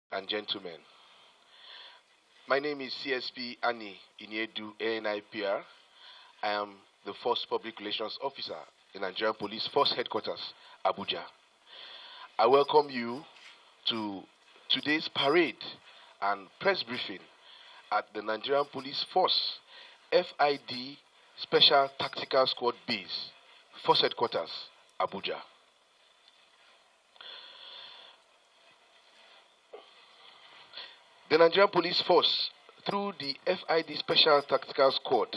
And gentlemen, my name is CSP Annie Iniedu ANIPR. I am the first public relations officer in Nigerian Police Force Headquarters, Abuja. I welcome you to today's parade and press briefing at the Nigerian Police Force FID Special Tactical Squad Base, Force Headquarters, Abuja. The Nigerian Police Force, through the FID Special Tactical Squad,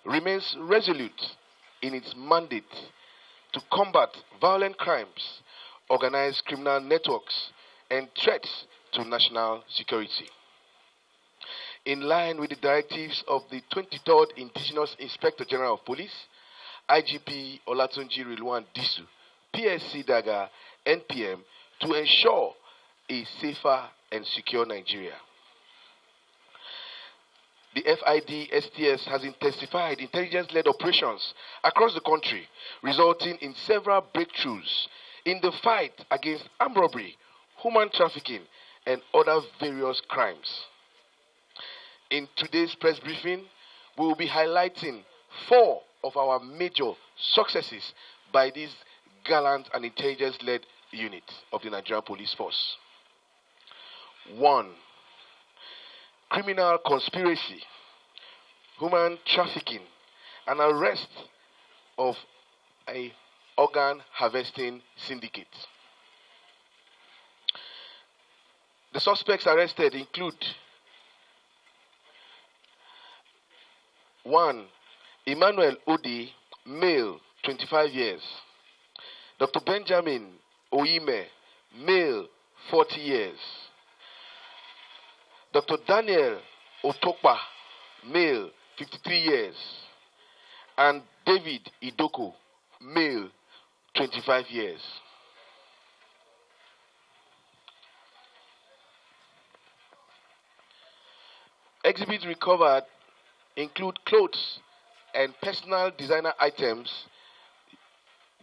remains resolute in its mandate to combat violent crimes, organized criminal networks, and threats to national security. In line with the directives of the 23rd Indigenous Inspector General of Police, IGP Olatunji Rilwan Disu, PSC Daga, NPM, to ensure a safer and secure Nigeria. The FID STS has intensified intelligence-led operations across the country, resulting in several breakthroughs in the fight against armed robbery, human trafficking, and other various crimes. In today's press briefing, we will be highlighting 4 of our major successes by this gallant and intelligence-led unit of the Nigerian Police Force. 1. Criminal conspiracy, human trafficking, and arrest of an organ harvesting syndicate. The suspects arrested include 1. Emmanuel Odi, male, 25 years. Dr. Benjamin Oime, male, 40 years. Dr. Daniel Otokpa, male, 53 years. And David Idoko, male, 25 years. Exhibits recovered include clothes and personal designer items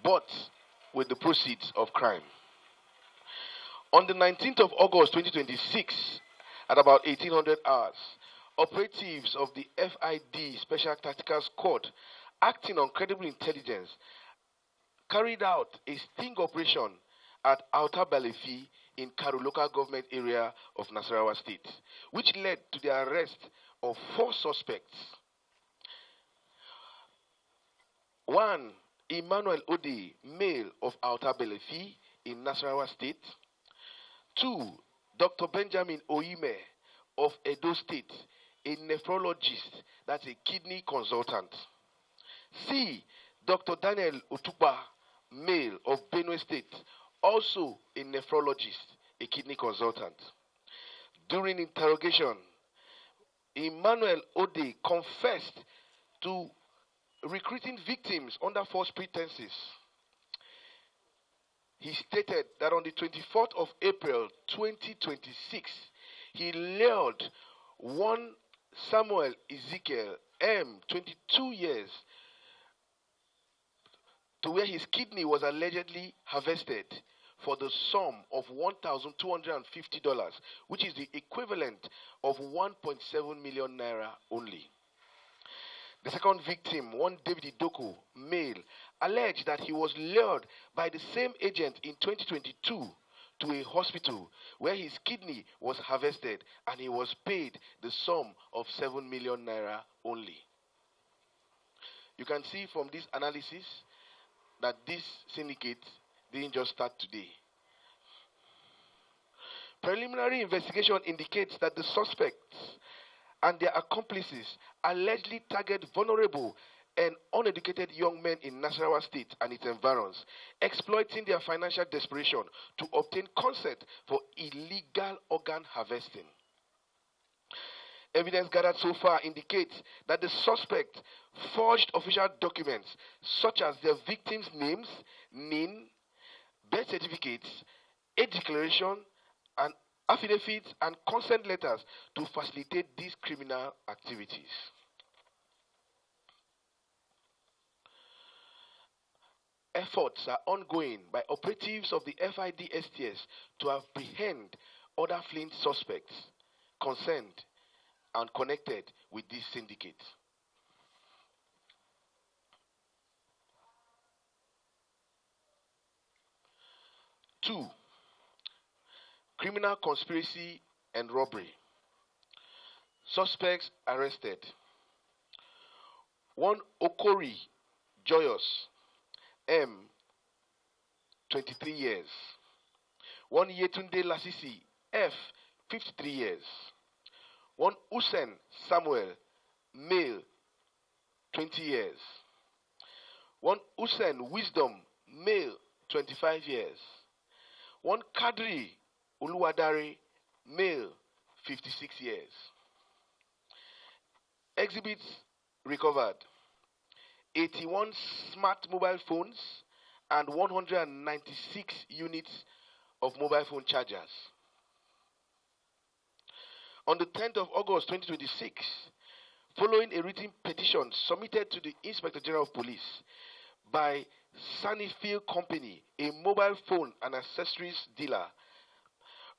bought with the proceeds of crime. On the 19th of August 2026, at about 1800 hours, operatives of the FID Special Tactical Squad, acting on credible intelligence, carried out a sting operation at Outer Balefi in Karu local government area of Nasarawa State, which led to the arrest of 4 suspects. 1. Emmanuel Odi, male of Outer Balefi in Nasarawa State. 2. Dr. Benjamin Oime of Edo State, a nephrologist, that's a kidney consultant. C. Dr. Daniel Otukpa, male of Benue State, also a nephrologist, a kidney consultant. During interrogation, Emmanuel Ode confessed to recruiting victims under false pretenses. He stated that on the 24th of April 2026, he lured one Samuel Ezekiel M, 22 years, to where his kidney was allegedly harvested for the sum of $1,250, which is the equivalent of 1.7 million naira only. The second victim, one David Idoko, male, alleged that he was lured by the same agent in 2022 to a hospital where his kidney was harvested and he was paid the sum of 7 million naira only. You can see from this analysis that this syndicate didn't just start today. Preliminary investigation indicates that the suspects and their accomplices allegedly target vulnerable and uneducated young men in Nasarawa State and its environs, exploiting their financial desperation to obtain consent for illegal organ harvesting. Evidence gathered so far indicates that the suspect forged official documents such as their victims' names, NIN, birth certificates, age declaration, and affidavits and consent letters to facilitate these criminal activities. Efforts are ongoing by operatives of the FIDSTS to apprehend other fleeing suspects concerned and connected with this syndicate. Two, criminal conspiracy and robbery. Suspects arrested. One Okori Joyous, M, 23 years. One Yetunde Lasisi, F, 53 years. One Usen Samuel, male, 20 years. One Usen Wisdom, male, 25 years. One Kadri Uluwadari, male, 56 years. Exhibits recovered: 81 smart mobile phones and 196 units of mobile phone chargers. On the 10th of August 2026, following a written petition submitted to the Inspector General of Police by Sunnyfield Company, a mobile phone and accessories dealer,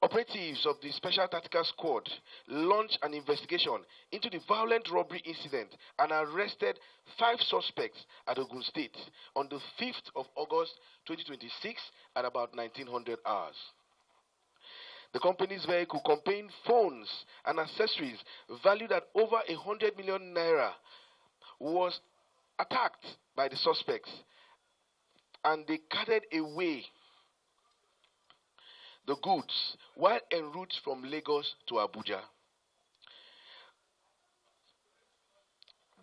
operatives of the Special Tactical Squad launched an investigation into the violent robbery incident and arrested 5 suspects at Ogun State on the 5th of August 2026 at about 1900 hours. The company's vehicle contained phones and accessories valued at over 100 million naira was attacked by the suspects, and they carted away the goods while en route from Lagos to Abuja.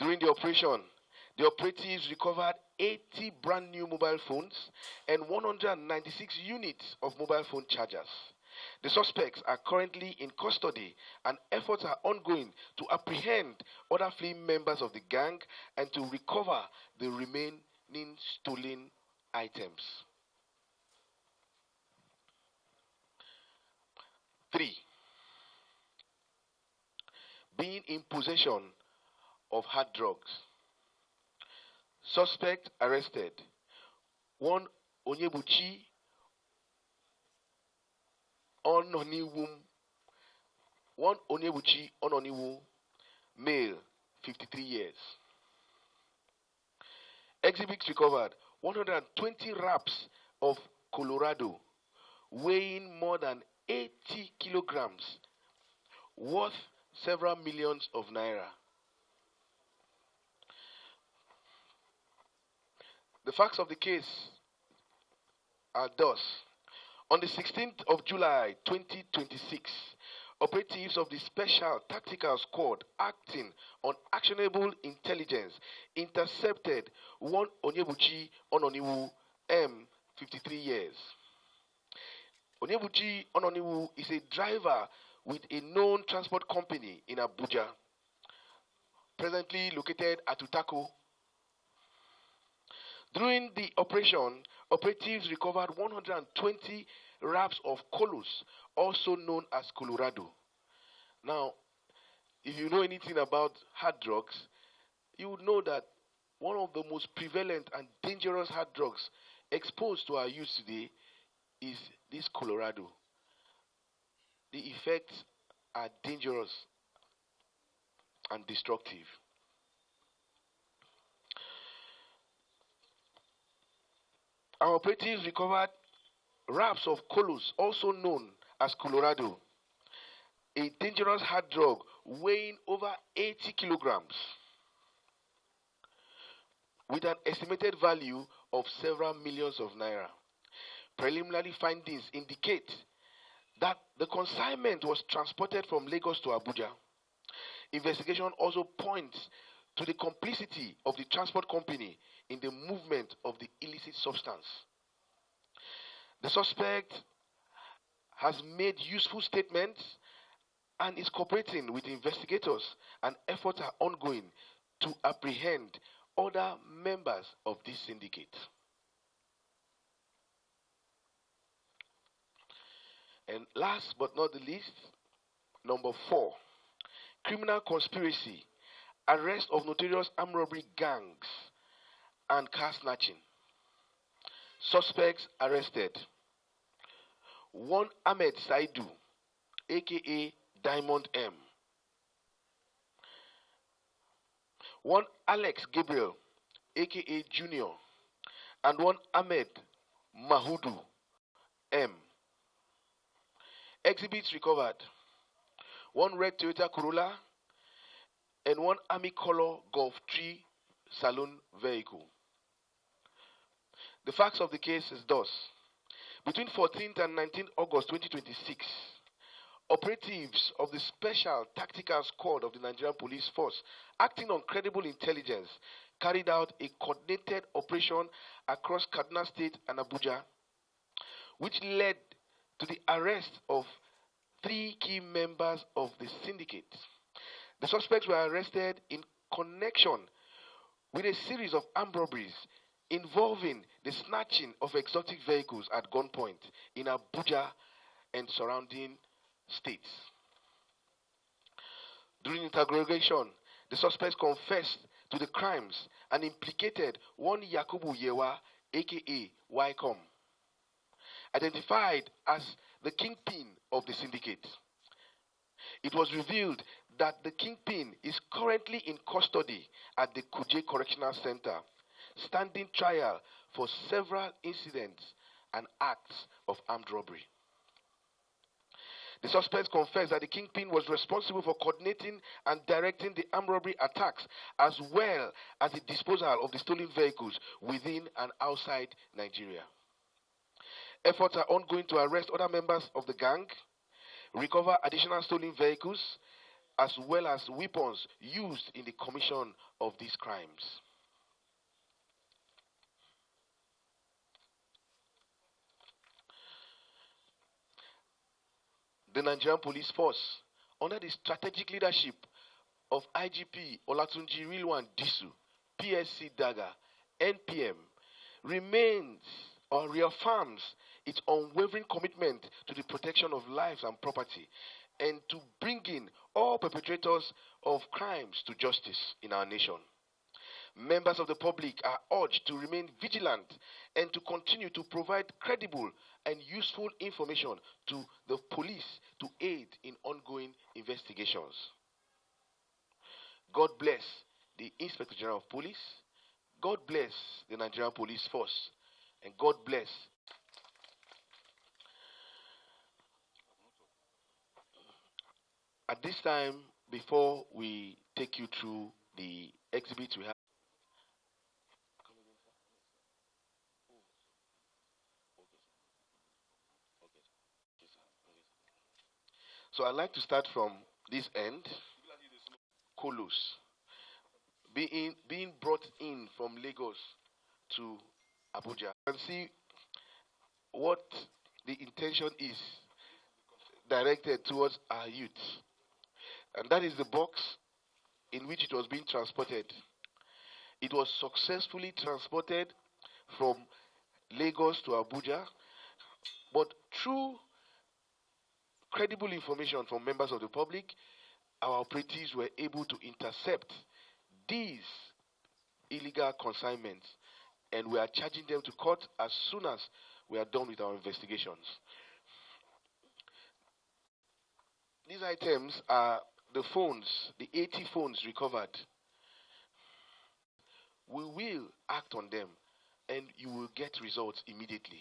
During the operation, the operatives recovered 80 brand new mobile phones and 196 units of mobile phone chargers. The suspects are currently in custody, and efforts are ongoing to apprehend other fleeing members of the gang and to recover the remaining stolen items. 3. Being in possession of hard drugs. Suspect arrested: 1 Onyebuchi Ononiwu, male, 53 years. Exhibits recovered: 120 wraps of Colorado, weighing more than 80 kilograms, worth several millions of naira. The facts of the case are thus. On the 16th of July 2026, operatives of the Special Tactical Squad acting on actionable intelligence intercepted 1 Onyebuchi Ononiwu, M, 53 years. Onyebuchi Ononiwu is a driver with a known transport company in Abuja, presently located at Utako. During the operation, operatives recovered 120 wraps of Colos, also known as Colorado. Now, if you know anything about hard drugs, you would know that one of the most prevalent and dangerous hard drugs exposed to our youth today is this Colorado. The effects are dangerous and destructive. Our operatives recovered wraps of colos, also known as Colorado, a dangerous hard drug weighing over 80 kilograms, with an estimated value of several millions of naira. Preliminary findings indicate that the consignment was transported from Lagos to Abuja. Investigation also points to the complicity of the transport company in the movement of the illicit substance. The suspect has made useful statements and is cooperating with investigators, and efforts are ongoing to apprehend other members of this syndicate. And last but not the least, number 4, criminal conspiracy, arrest of notorious armed robbery gangs and car snatching. Suspects arrested: 1 Ahmed Saidu, aka Diamond M; 1 Alex Gabriel, aka Junior; and 1 Ahmed Mahudu M. Exhibits recovered: 1 red Toyota Corolla and 1 army color Golf 3 saloon vehicle. The facts of the case is thus. Between 14th and 19th August 2026, operatives of the Special Tactical Squad of the Nigerian Police Force, acting on credible intelligence, carried out a coordinated operation across Kaduna State and Abuja, which led to the arrest of 3 key members of the syndicate. The suspects were arrested in connection with a series of armed robberies involving the snatching of exotic vehicles at gunpoint in Abuja and surrounding states. During interrogation, the suspects confessed to the crimes and implicated 1 Yakubu Yewa, aka Wycombe, identified as the kingpin of the syndicate. It was revealed that the kingpin is currently in custody at the Kuje Correctional Center, standing trial for several incidents and acts of armed robbery. The suspects confessed that the kingpin was responsible for coordinating and directing the armed robbery attacks, as well as the disposal of the stolen vehicles within and outside Nigeria. Efforts are ongoing to arrest other members of the gang, recover additional stolen vehicles, as well as weapons used in the commission of these crimes. The Nigerian Police Force, under the strategic leadership of IGP Olatunji Rilwan Disu, PSC Daga, NPM, remains or reaffirms its unwavering commitment to the protection of lives and property, and to bringing all perpetrators of crimes to justice in our nation. Members of the public are urged to remain vigilant and to continue to provide credible and useful information to the police to aid in ongoing investigations. God bless the Inspector General of Police, God bless the Nigerian Police Force, and God bless at this time, before we take you through the exhibits we have. So I'd like to start from this end. Colos being brought in from Lagos to Abuja. You can see what the intention is directed towards our youth. And that is the box in which it was being transported. It was successfully transported from Lagos to Abuja, but through credible information from members of the public, our operatives were able to intercept these illegal consignments, and we are charging them to court as soon as we are done with our investigations. These items are the phones, the 80 phones recovered. We will act on them and you will get results immediately.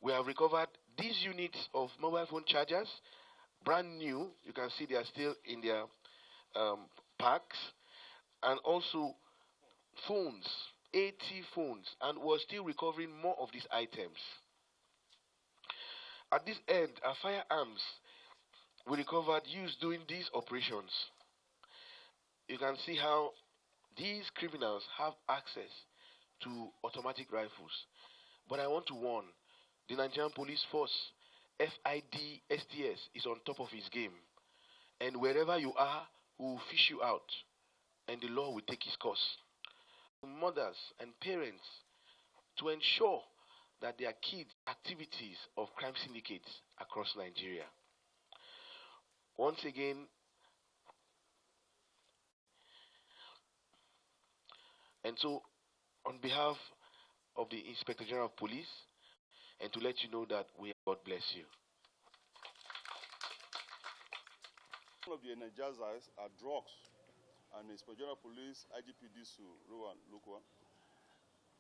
We have recovered these units of mobile phone chargers, brand new. You can see they are still in their packs, and also phones, 80 phones, and we're still recovering more of these items. At this end, our firearms we recovered used during these operations. You can see how these criminals have access to automatic rifles. But I want to warn the Nigerian Police Force, FID STS, is on top of his game. And wherever you are, we will fish you out, and the law will take its course. Mothers and parents to ensure that their kids' activities of crime syndicates across Nigeria. Once again, and so on behalf of the Inspector General of Police, and to let you know that God bless you. One of the energizers are drugs, and Inspector General of Police, IGP Disu, Rowan Lokwa,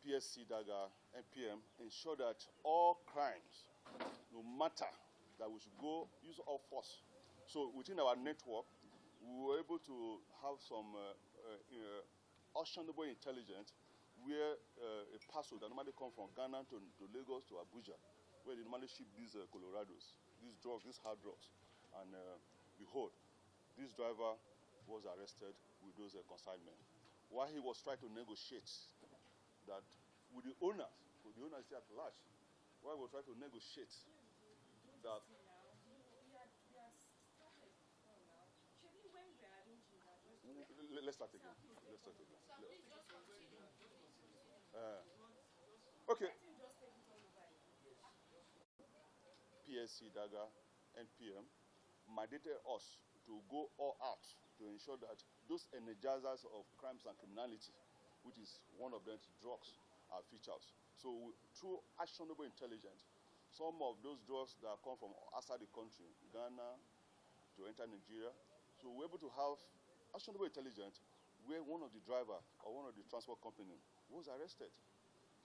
PSC Daga, NPM ensure that all crimes, no matter, that we should go use all force. So within our network, we were able to have some actionable intelligence where a parcel that normally come from Ghana to Lagos to Abuja, where they normally ship these Colorados, these drugs, these hard drugs. And behold, this driver was arrested with those consignments. While he was trying to negotiate that with the owners still at large, while he was trying to negotiate that. Let's start again. Okay. PSC, DAGA, NPM mandated us to go all out to ensure that those energizers of crimes and criminality, which is one of them, drugs, are featured. So through actionable intelligence, some of those drugs that come from outside the country, Ghana, to enter Nigeria, so we're able to have actionable intelligence where one of the driver or one of the transport company was arrested.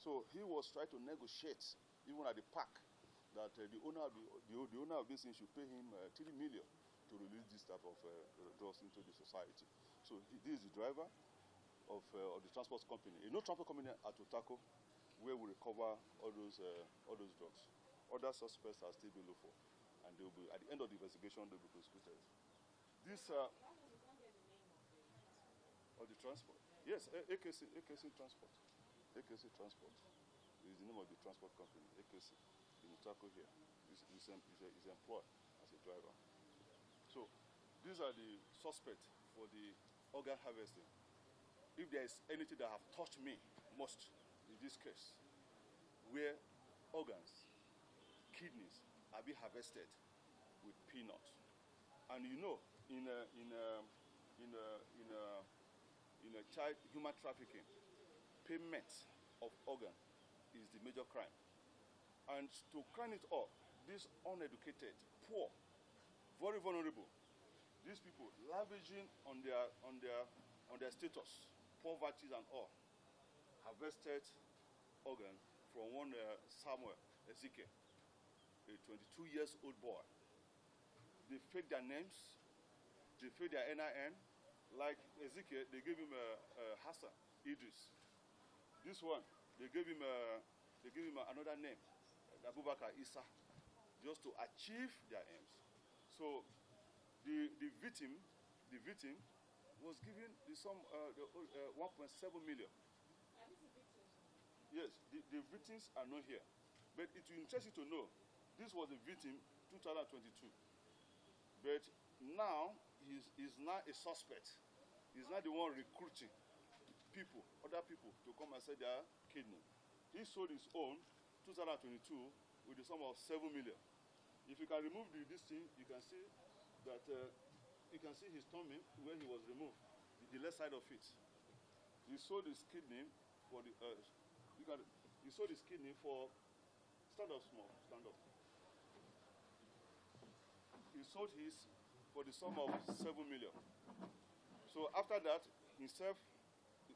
So he was trying to negotiate, even at the park, that the owner of this thing should pay him 3 million to release this type of drugs into the society. So this is the driver of the transport company. You know, transport company at Otako, where we recover all those drugs. Other suspects are still being looked for, and they will be, at the end of the investigation, they will be prosecuted. This of the transport, yes, AKC Transport. AKC Transport is the name of the transport company. AKC in Otako here. He's employed as a driver. So these are the suspects for the organ harvesting. If there is anything that have touched me most in this case, where organs, kidneys are being harvested with peanuts, and you know, in child human trafficking, payment of organ is the major crime. And to crown it up, these uneducated, poor, very vulnerable, these people lavishing on their status, poverty and all, harvested organ from one Samuel Ezekiel, a 22 years old boy. They fake their names, they fake their NIN. Like Ezekiel, they gave him Hassan Idris. This one, they gave him another name, Abubakar Isa, just to achieve their aims. So the victim was given the sum 1.7 million. Yes, the victims are not here, but it will interest you to know this was a victim 2022, but now he's now a suspect. He's not the one recruiting people, other people, to come and sell their kidney. He sold his own 2022 with the sum of 7 million. If you can remove this thing, you can see that you can see his tummy where he was removed, the left side of it. He sold his kidney for the he sold his kidney for stand up. He sold his for the sum of 7 million. So after that, himself,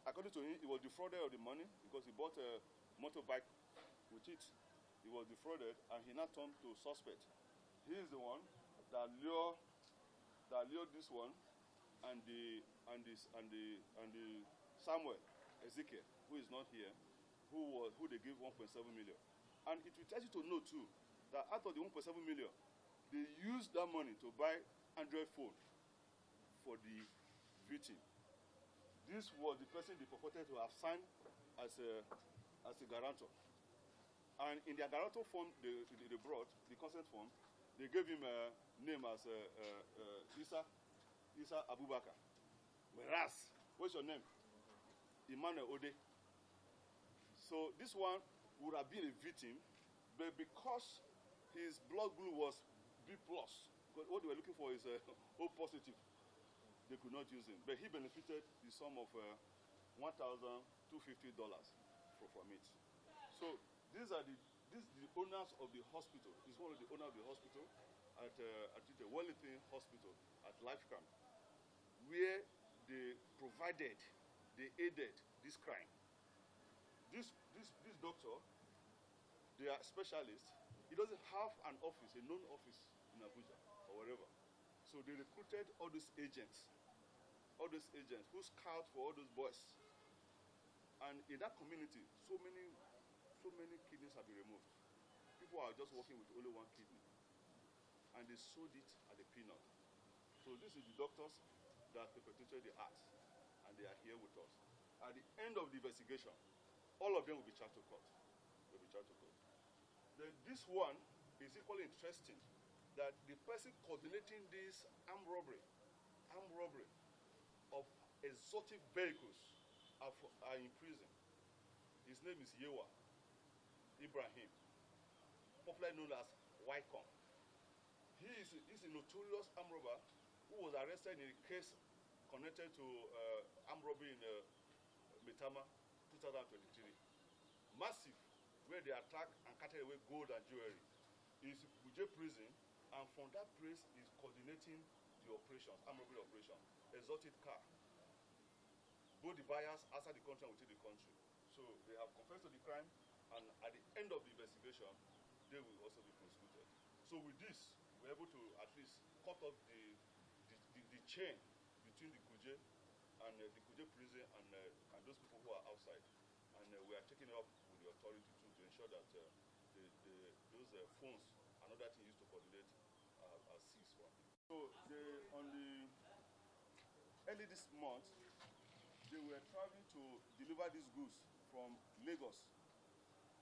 according to him, he was defrauded of the money because he bought motorbike with it. He was defrauded, and he now turned to suspect. He is the one that lured this one and the Samuel Ezekiel, who is not here, who they gave 1.7 million. And it will tell you to know too that out of the 1.7 million, they used that money to buy Android phone for the victim. This was the person they purported to have signed as a guarantor. And in their guarantor form they brought, the consent form, they gave him a name as Isa Abubakar. Whereas, what's your name? Emmanuel Ode. So this one would have been a victim, but because his blood glue was B+, because what they were looking for is O positive, they could not use him. But he benefited the sum of $1,250 from it. So these are the owners of the hospital. He's one of the owners of the hospital at the Wellington Hospital at Life Camp, where they aided this crime. This doctor, they are specialists. He doesn't have an office, a known office in Abuja or wherever. So they recruited all these agents who scout for all those boys. And in that community, so many kidneys have been removed. People are just working with only one kidney. And they sold it at a peanut. So this is the doctors that perpetrated the act. And they are here with us. At the end of the investigation, all of them will be charged to court. Then this one is equally interesting, that the person coordinating this armed robbery of exotic vehicles are in prison. His name is Yewa Ibrahim, popularly known as Wycombe. He's a notorious armed robber who was arrested in a case connected to armed robbery in Metama 2023. Massive, where they attacked and carted away gold and jewelry. Is Kuje prison, and from that place is coordinating the operations, armed robbery operation, exotic car. Both the buyers outside the country and within the country. So they have confessed to the crime, and at the end of the investigation, they will also be prosecuted. So with this, we're able to at least cut off the chain between the Kuje and the Kuje prison and those people who are outside. And we are taking it up with the authority to ensure that those phones and other things used to coordinate are seized from. So early this month, they were traveling to deliver these goods from Lagos.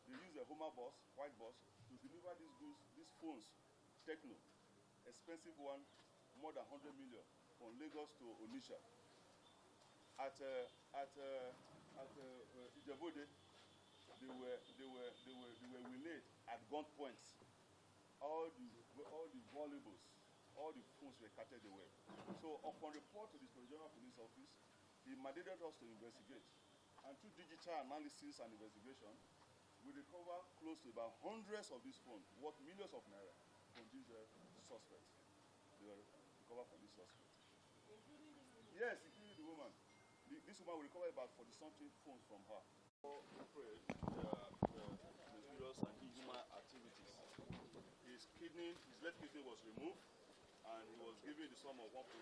They used a Homer bus, white bus, to deliver these goods, these phones, Techno, expensive one, more than 100 million, from Lagos to Onitsha. At Ijebode, they were relayed at gunpoint. All the valuables, all the phones were carted away. So upon report to the General Police Office, he mandated us to investigate. And through digital analysis and investigation, we recover close to about hundreds of these phones, worth millions of naira from these suspects. They were recovered from these suspects. Yes, including the woman. This woman will recover about 40-something phones from her. Mysterious and inhuman activities. His left kidney was removed, and he was given the sum of 1.7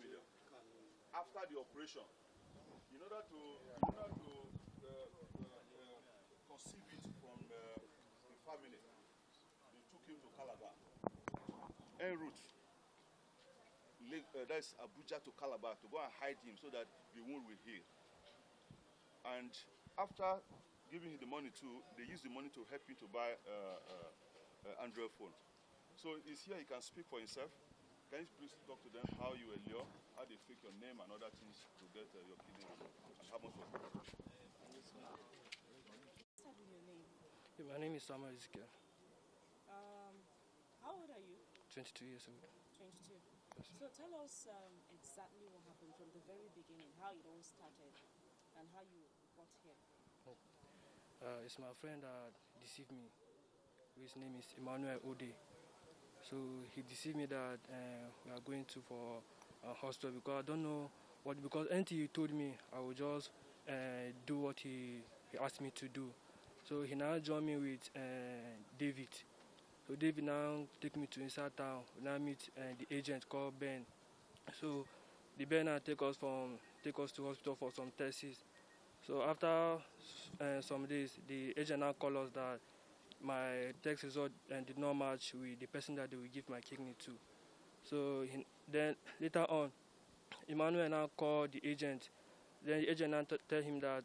million. After the operation, in order to conceive it from the family, they took him to Calabar. En route. That's Abuja to Calabar, to go and hide him so that the wound will heal. And after giving him the money too, they used the money to help him to buy Android phone. So he's here, he can speak for himself. Can you please talk to them how you were lured, how they fake your name and other things to get your kidney and how much was it? Start with your name. Yeah, my name is Samuel Ezekiel. How old are you? 22 years old. 22. Yes. So tell us exactly what happened from the very beginning, how it all started, and how you got here. It's my friend that deceived me. His name is Emmanuel Ode. So he deceived me that we are going to for a hospital because I don't know what. Because anything he told me, I would just do what he he asked me to do. So he now joined me with David. So David now take me to inside town. We now meet the agent called Ben. So the Ben now take us to hospital for some tests. So after some days, the agent now called us that my test result did not match with the person that they will give my kidney to. So then later on, Emmanuel now called the agent. Then the agent now tell him that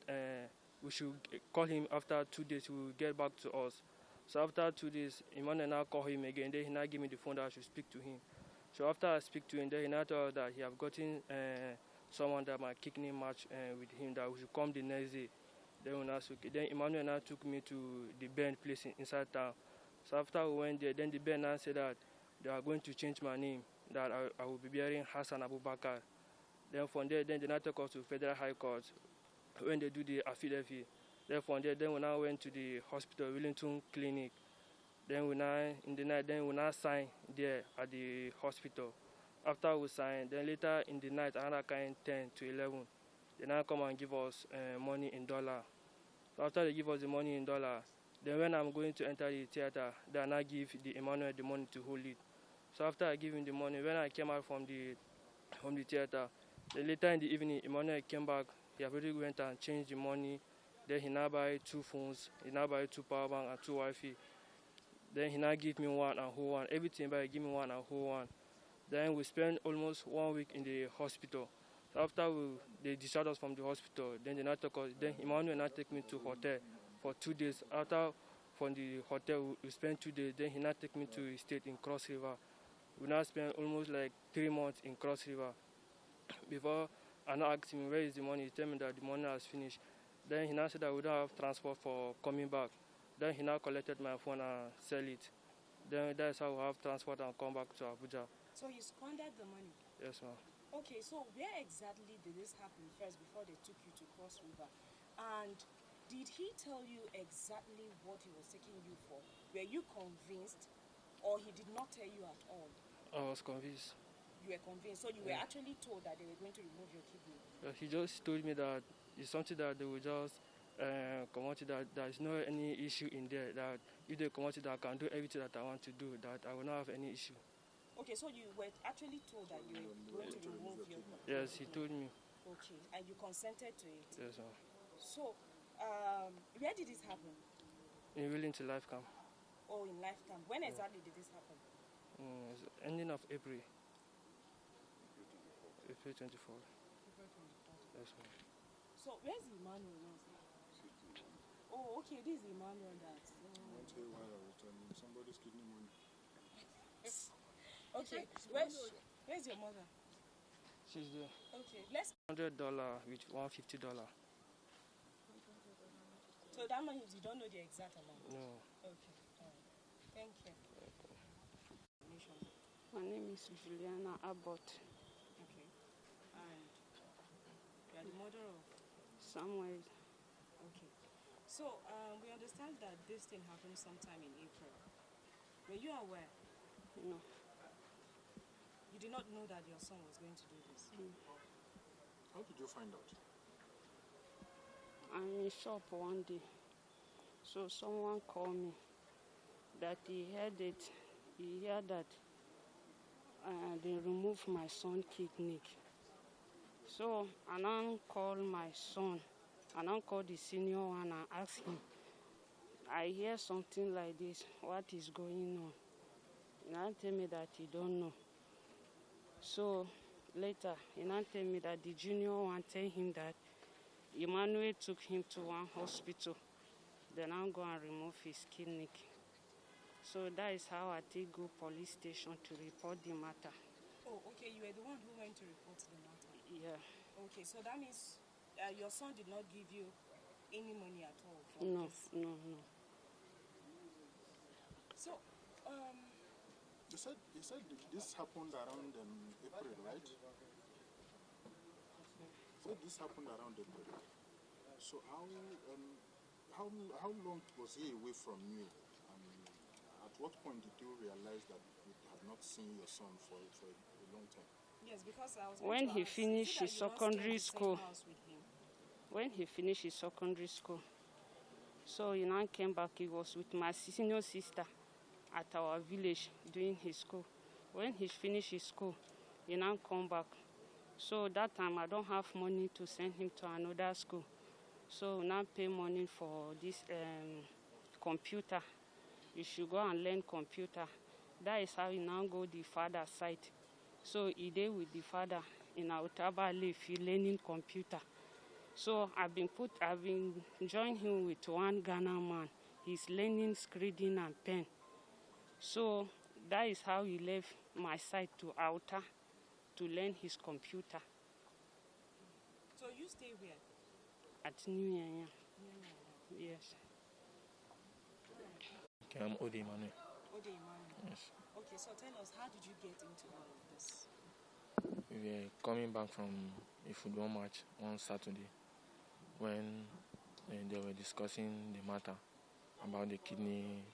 we should call him after 2 days. He will get back to us. So after 2 days, Emmanuel now called him again. Then he now gave me the phone that I should speak to him. So after I speak to him, then he now told us that he have gotten someone that my kidney match with him, that we should come the next day. Then Emmanuel now took me to the Ben place inside town. So after we went there, then the Ben now said that they are going to change my name, that I will be bearing Hassan Abubakar. Then from there, then they now take us to Federal High Court when they do the affidavit. Then from there, then we now went to the hospital, Wellington Clinic. Then we now sign there at the hospital. After we sign, then later in the night, another kind 10 to 11, they now come and give us money in dollar. So after they give us the money in dollar, then when I'm going to enter the theater, they now give the Emmanuel the money to hold it. So after I give him the money, when I came out from the theater, then later in the evening, Emmanuel came back. He already went and changed the money. Then he now buy 2 phones. He now buy 2 power bank and 2 Wi-Fi. Then he now give me one and whole one. Everything, but he give me one and whole one. Then we spent almost 1 week in the hospital. So after they discharged us from the hospital, then they now took us. Then Emmanuel now take me to hotel for 2 days. After from the hotel, we spent 2 days. Then he now take me to his state in Cross River. We now spent almost like 3 months in Cross River. Before I now asked him where is the money, he told me that the money has finished. Then he now said that we don't have transport for coming back. Then he now collected my phone and sell it. Then that's how we have transport and come back to Abuja. So you squandered the money? Yes, ma'am. Okay, so where exactly did this happen first before they took you to Cross River? And did he tell you exactly what he was taking you for? Were you convinced or he did not tell you at all? I was convinced. You were convinced, so you were actually told that they were going to remove your kidney? He just told me that it's something that they will just come out, that there is no any issue in there, that if they come out, that I can do everything that I want to do, that I will not have any issue. Okay, so you were actually told that you were going to remove your kidney? Yes, he told me. Okay, and you consented to it? Yes, ma'am. So, where did this happen? In Wellington Life Camp. Oh, in Lifetime. When exactly did this happen? It's ending of April. April 24. Yes, ma'am. So, where's Emmanuel now? Oh, okay, this is Emmanuel that. Somebody's kidney money. Okay, where's your mother? She's there. Okay, let's. $100 with $150. So that money, you don't know the exact amount? No. Okay, all right. Thank you. My name is Juliana Abbott. Okay, and you are the mother of Samuel. Okay. So, we understand that this thing happened sometime in April. Were you aware? No. You did not know that your son was going to do this? How did you find out? I'm in shop one day. So someone called me that he heard that they removed my son's kidney. So I now called my son. I now called the senior one and asked him, I hear something like this. What is going on? He now tell me that he don't know. So later, he now tell me that the junior one tell him that Emmanuel took him to one hospital. Then I'm going to remove his kidney. So that is how I take go police station to report the matter. Oh, okay. You were the one who went to report the matter? Yeah. Okay, so that means your son did not give you any money at all for No, this? no. So, You said this happened around April, right? So this happened around April. So how long was he away from you? At what point did you realize that you had not seen your son for a long time? yes, because I was When he finished his secondary school, house with him? when he finished his secondary school, So he now came back. He was with my senior sister at our village doing his school. When he finished his school, he now come back. So that time I don't have money to send him to another school. So now pay money for this computer. You should go and learn computer. That is how he now go the father's side. So he did with the father in Autaba Lefi learning computer. So I've been joined him with one Ghana man. He's learning scribbling and pen. So that is how he left my side to Outer to learn his computer. So you stay where? At New Year. Yes. Okay, I'm Ode Emmanuel. Ode Emmanuel. Yes. Okay, so tell us, how did you get into all of this? We were coming back from a football match on Saturday when they were discussing the matter about the kidney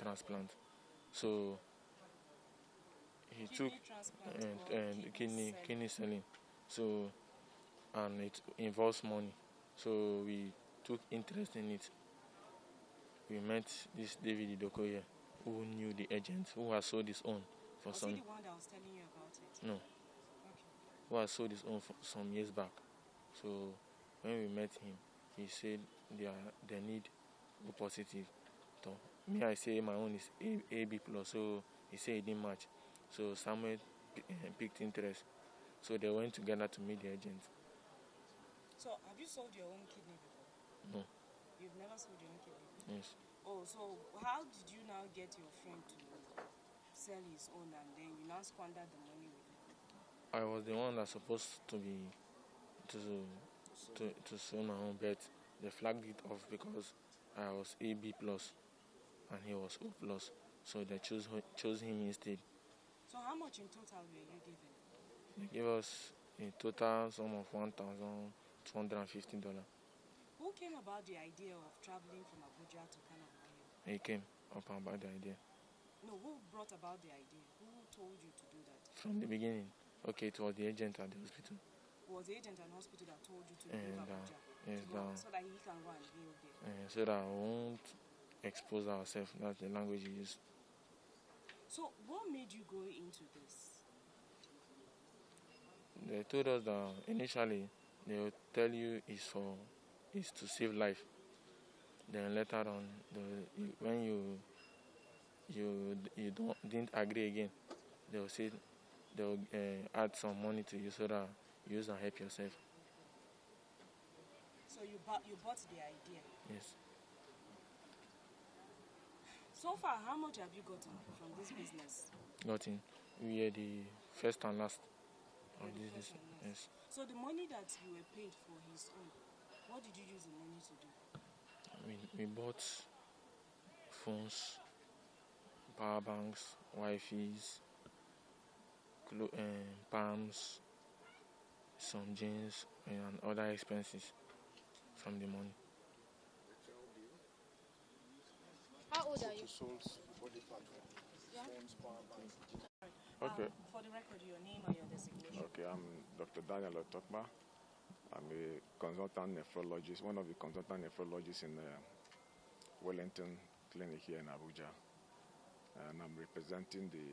transplant. So he took kidney selling. So and it involves money. So we took interest in it. We met this David Idokoye, who knew the agent, who has sold his own for Was some. he the one that was telling you about it? No. Okay. Who has sold his own for some years back. So when we met him, he said they need O positive. So me, I say my own is AB plus. So he said it didn't match. So Samuel picked interest. So they went together to meet the agent. So have you sold your own kidney before? No. You've never sold your own kidney? Yes. Oh, so how did you now get your friend to sell his own and then you now squandered the money with him? I was the one that's supposed to be to sell my own, but they flagged it off because I was AB plus and he was O plus. So they chose him instead. So how much in total were you given? They gave us a total sum of $1,250. Who came about the idea of traveling from Abuja to Kanamayo? He came up about the idea. No, who brought about the idea? Who told you to do that? From the beginning. Okay, it was the agent at the hospital. It was the agent at the hospital that told you to leave Abuja? Yes, so that he can go and heal there? So that I won't expose ourselves. That's the language you use. So what made you go into this? They told us that initially they will tell you is to save life. Then later on, when you didn't agree again, they will say they will add some money to you so that you use and help yourself. So you bought the idea? Yes. So far, how much have you gotten from this business? Nothing. We are the first and last of this business. Yes. So the money that you were paid for his own, what did you use the money to do? We bought phones, power banks, Wi-Fi's, palms, some jeans, and other expenses from the money. How old are you? Yeah? Okay. For the record, your name and your designation. Okay, I'm Dr. Daniel Otokba. I'm a consultant nephrologist, one of the consultant nephrologists in Wellington Clinic here in Abuja. And I'm representing the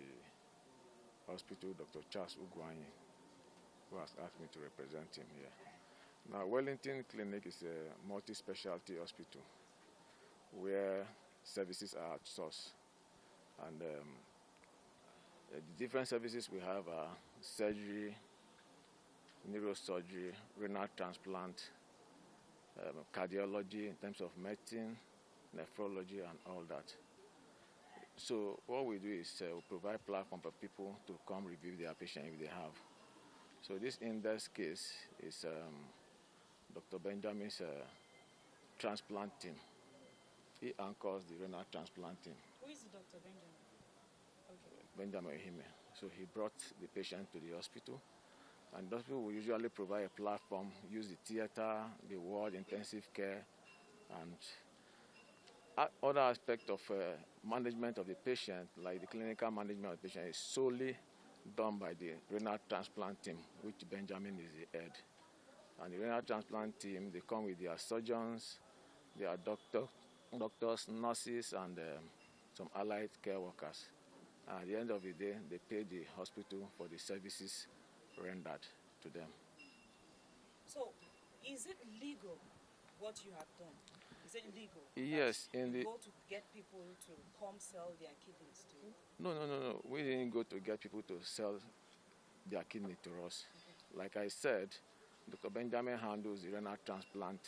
hospital, Dr. Charles Ugwanyi, who has asked me to represent him here. Now, Wellington Clinic is a multi-specialty hospital where services are outsourced. And the different services we have are surgery, neurosurgery, renal transplant, cardiology in terms of medicine, nephrology, and all that. So what we do is we provide platform for people to come review their patient if they have. So this index case is Dr. Benjamin's transplant team. He anchors the renal transplant team. Who is Dr. Benjamin? Okay. Benjamin Ohime. So he brought the patient to the hospital. And those people will usually provide a platform, use the theater, the ward, intensive care, and other aspect of management of the patient, like the clinical management of the patient, is solely done by the renal transplant team, which Benjamin is the head. And the renal transplant team, they come with their surgeons, There are doctors, nurses, and some allied care workers. At the end of the day, they pay the hospital for the services rendered to them. So, is it legal what you have done? Is it legal? Yes, that you go to get people to come sell their kidneys to you? No. We didn't go to get people to sell their kidney to us. Like I said, Dr. Benjamin handles the renal transplant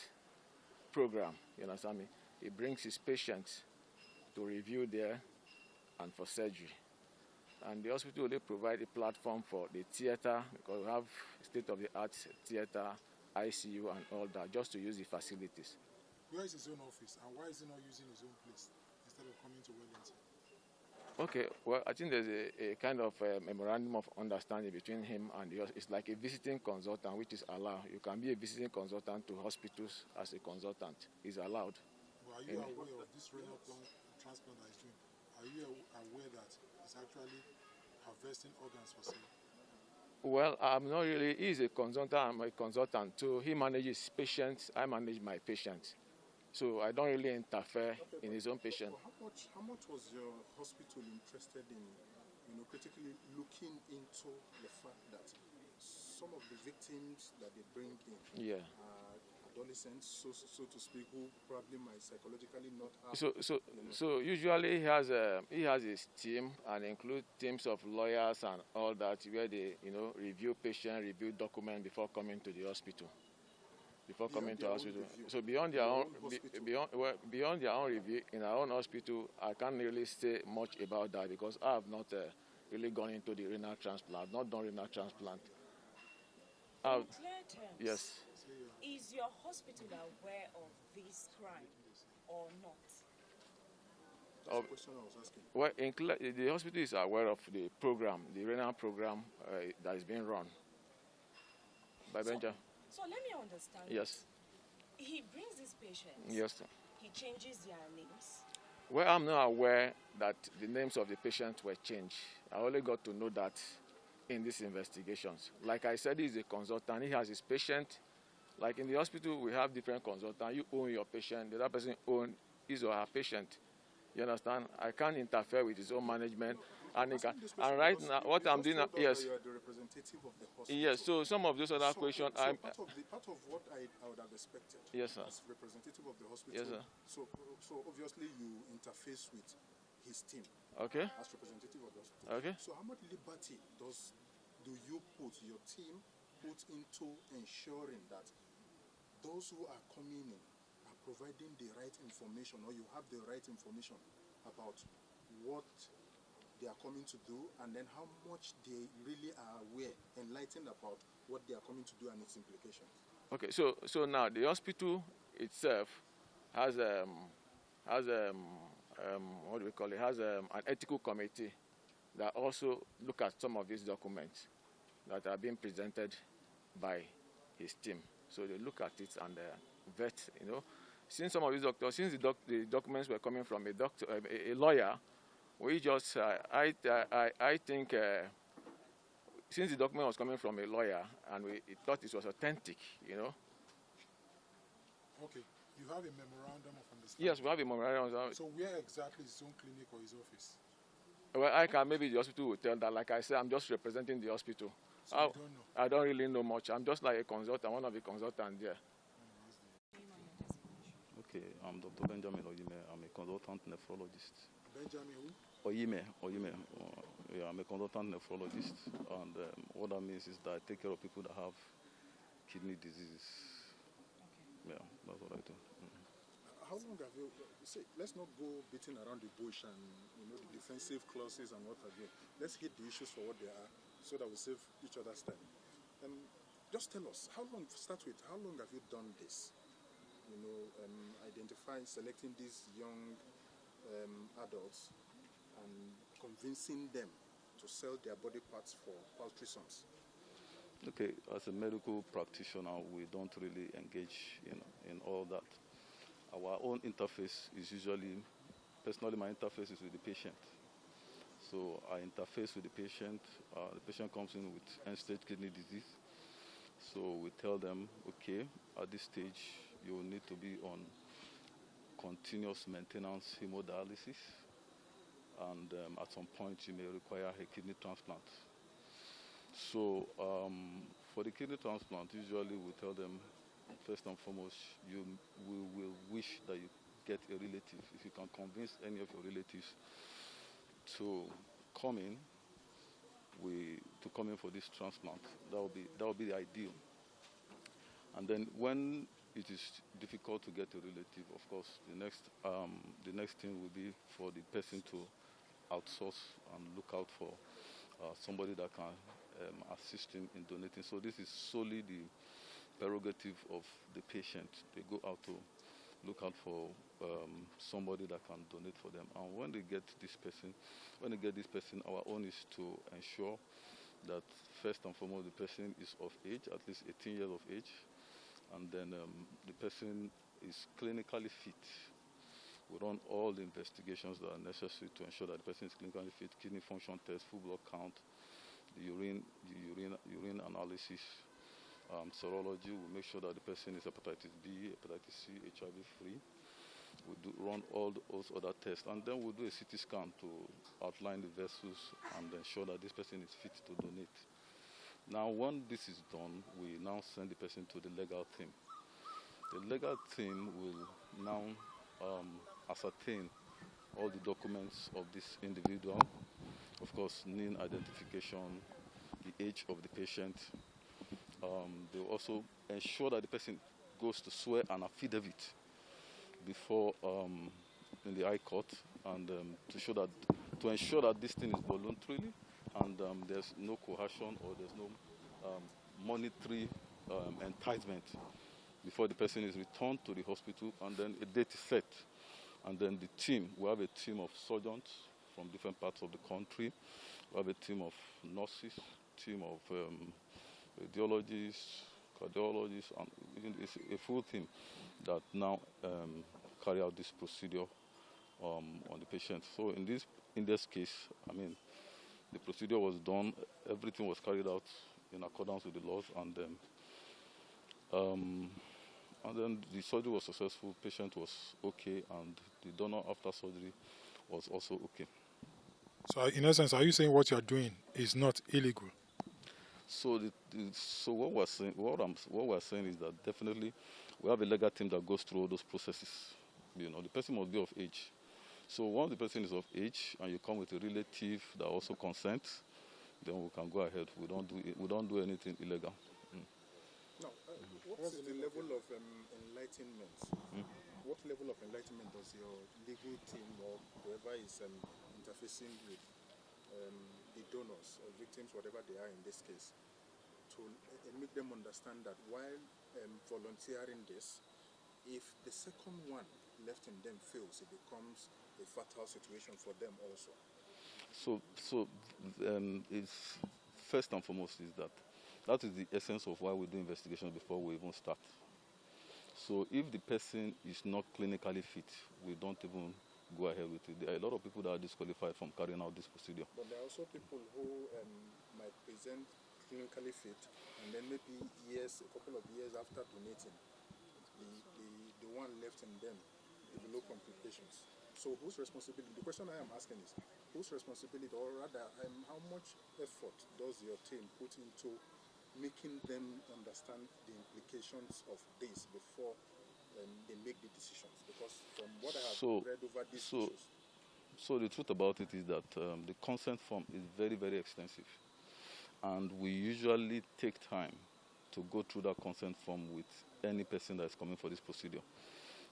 program. You understand me? He brings his patients to review there and for surgery. And the hospital will provide a platform for the theater, because we have state-of-the-art theater, ICU, and all that, just to use the facilities. Where is his own office, and why is he not using his own place instead of coming to Wellington? Okay, well, I think there's a kind of memorandum of understanding between him and the, it's like a visiting consultant, which is allowed. You can be a visiting consultant to hospitals as a consultant. It's allowed. Well, are you aware of this renal transplant that he's doing? Are you aware that he's actually harvesting organs for sale? Well, I'm not really. He's a consultant. I'm a consultant. So he manages patients. I manage my patients. So I don't really interfere in his own patient. Well, how much was your hospital interested in, critically looking into the fact that some of the victims that they bring in are adolescents, so to speak, who probably might psychologically not have. So usually he has his team and include teams of lawyers and all that, where they review patient, review document before coming to the hospital. So beyond their own review in our own hospital, I can't really say much about that because I have not really gone into the renal transplant. I've not done renal transplant. In clear terms, yes. Is your hospital aware of this crime or not? That's the question I was asking. Well, the hospital is aware of the program, the renal program that is being run by Benjamin. So let me understand. Yes. He brings these patients. Yes, sir. He changes their names. Well, I'm not aware that the names of the patients were changed. I only got to know that in these investigations. Like I said, he's a consultant. He has his patient. Like in the hospital, we have different consultants. You own your patient. The other person owns his or her patient. You understand? I can't interfere with his own management. And right now, what I'm doing now, yes. You are the representative of the hospital. Yes, so some of those other questions... part of what I would have expected, yes, sir, as representative of the hospital, yes, sir, so obviously you interface with his team, okay, as representative of the hospital. Okay. So how much liberty do you put, your team put into ensuring that those who are coming in are providing the right information, or you have the right information about what they are coming to do, and then how much they really are aware, enlightened about what they are coming to do and its implications? Okay, so now the hospital itself has what do we call it? Has an ethical committee that also look at some of these documents that are being presented by his team. So they look at it and vet. Since some of these doctors, since the documents were coming from a lawyer, we just I think since the document was coming from a lawyer and we thought it was authentic, Okay, you have a memorandum of understanding. Yes, we have a memorandum. So where exactly is his own clinic or his office? Well, maybe the hospital will tell that. Like I said, I'm just representing the hospital. So you don't know? I don't really know much. I'm just like a consultant, one of the consultants there. Okay, I'm Dr. Benjamin Oyime. I'm a consultant nephrologist. Benjamin who? Oyime. Yeah, I'm a consultant nephrologist, and what that means is that I take care of people that have kidney disease. Okay. Yeah, that's what I do. Mm-hmm. How long have you? See, let's not go beating around the bush and the defensive clauses and what have you. Let's hit the issues for what they are, so that we save each other's time. Just tell us, how long have you done this? Identifying, selecting these young adults and convincing them to sell their body parts for paltry sums. Okay, as a medical practitioner, we don't really engage in all that. Our own interface is usually, personally, my interface is with the patient. So I interface with the patient. The patient comes in with end-stage kidney disease. So we tell them, okay, at this stage, you will need to be on continuous maintenance hemodialysis, and at some point you may require a kidney transplant. So for the kidney transplant, usually we tell them, first and foremost, we will wish that you get a relative. If you can convince any of your relatives to come in, for this transplant, that will be the ideal. And then when it is difficult to get a relative, of course, the next thing will be for the person to outsource and look out for somebody that can assist him in donating. So this is solely the prerogative of the patient. They go out to look out for somebody that can donate for them. And when they get this person, our own is to ensure that first and foremost the person is of age, at least 18 years of age, and then the person is clinically fit. We run all the investigations that are necessary to ensure that the person is clinically fit: kidney function test, full blood count, the urine analysis, serology. We make sure that the person is hepatitis B, hepatitis C, HIV free. We run all those other tests, and then we do a CT scan to outline the vessels and ensure that this person is fit to donate. Now, when this is done, we now send the person to the legal team. The legal team will now ascertain all the documents of this individual. Of course, name identification, the age of the patient. They will also ensure that the person goes to swear an affidavit before in the High Court, and to ensure that this thing is voluntarily, and there's no coercion or there's no monetary enticement before the person is returned to the hospital, and then a date is set. And then we have a team of surgeons from different parts of the country. We have a team of nurses, team of radiologists, cardiologists, and it's a full team that now carry out this procedure on the patient. So in this case, I mean, the procedure was done, everything was carried out in accordance with the laws, and then the surgery was successful, patient was okay, and the donor after surgery was also okay. So in essence, are you saying what you're doing is not illegal? So what we're saying is that definitely we have a legal team that goes through all those processes. You know, the person must be of age. So once the person is of age and you come with a relative that also consents, then we can go ahead. We don't do anything illegal. Now, what's the level of enlightenment? What level of enlightenment does your legal team or whoever is interfacing with the donors or victims, whatever they are in this case, to make them understand that while volunteering this, if the second one left in them fails, it becomes a fatal situation for them also? So it's first and foremost is that is the essence of why we do investigations before we even start. So if the person is not clinically fit, we don't even go ahead with it. There are a lot of people that are disqualified from carrying out this procedure. But there are also people who might present clinically fit, and then maybe a couple of years after donating, the one left in them develop complications. So whose responsibility? The question I am asking is, whose responsibility, or rather, how much effort does your team put into making them understand the implications of this before they make the decisions? Because from what I have read over these issues. So the truth about it is that the consent form is very, very extensive. And we usually take time to go through that consent form with any person that is coming for this procedure.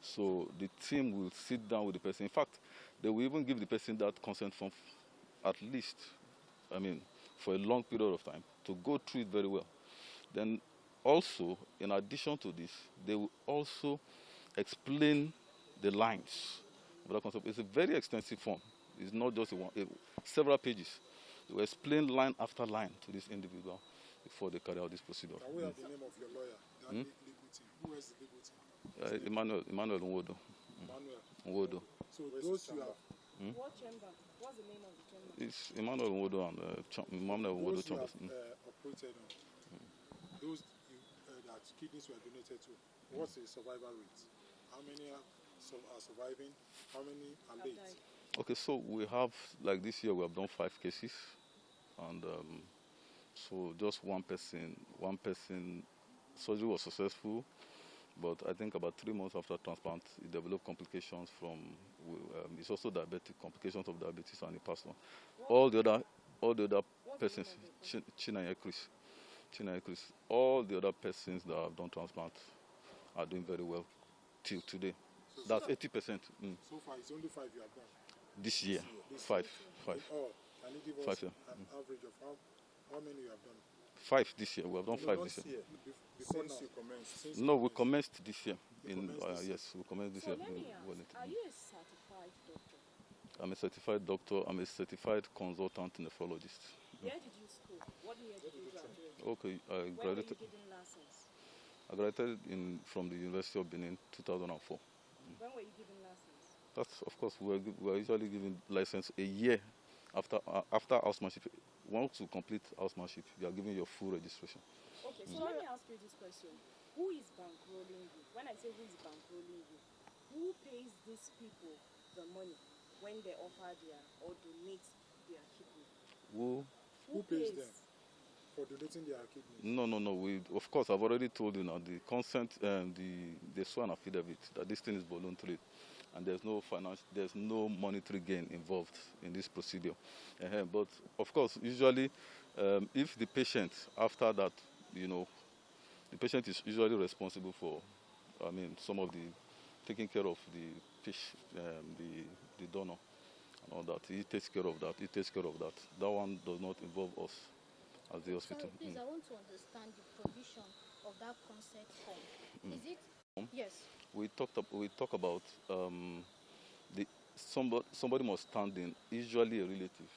So the team will sit down with the person. In fact, they will even give the person that consent form at least, for a long period of time to go through it very well. Then also, in addition to this, they will also explain the lines of that concept. It's a very extensive form. It's not just several pages. They will explain line after line to this individual before they carry out this procedure. Can we have the name of your lawyer? Legal team. Who is the legal team? Emmanuel Nwodo. Nwodo. So those you have. What chamber? What's the name of the chamber? It's Emmanuel Nwodo and Emmanuel Nwodo Chambers. Operated on. Those that kidneys were donated to, what's the survival rate? How many are surviving? How many are late? Okay, so we have, like this year, we have done 5 cases, and so just one person, surgery was successful, but I think about 3 months after transplant, he developed complications from, it's also diabetic, complications of diabetes, and he passed on. All the other persons, China Chris, all the other persons that have done transplant are doing very well till today. So That's 80%. So far, it's only 5 you have done. This year, This five. Oh, can you give us 5, yeah. an average of how many you have done? 5 this year. We have done 5 this year. Before now. You commenced. No, we commenced this year. Commenced We commenced this So year. let me ask, are you a certified doctor? I'm a certified doctor. I'm a certified consultant nephrologist. Where did you school? What year did you graduate? Okay, I When were you graduated. given license? I graduated from the University of Benin, 2004. When were you given license? That's, of course, we're usually given license a year after housemanship. Once you complete housemanship, you are given your full registration. Okay, so let me ask you this question. Who is bankrolling you? When I say who is bankrolling you, who pays these people the money when they offer or donate their kidney? Who pays them for donating their kidneys? No. Of course, I've already told you now, the consent, the sworn affidavit that this thing is voluntary, and there's no monetary gain involved in this procedure. But of course, usually, if the patient, after that, the patient is usually responsible for, some of the taking care of the donor and all that. He takes care of that. That one does not involve us as the hospital. Sorry, please, I want to understand the provision of that consent form. Is it? Yes. We talk about somebody must stand in, usually a relative.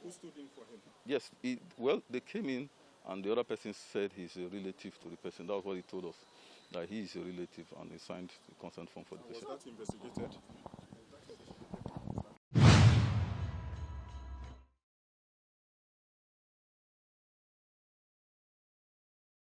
Who stood in for him? Yes, they came in and the other person said he's a relative to the person. That was what he told us, that he is a relative, and he signed the consent form for the patient. Was that investigated?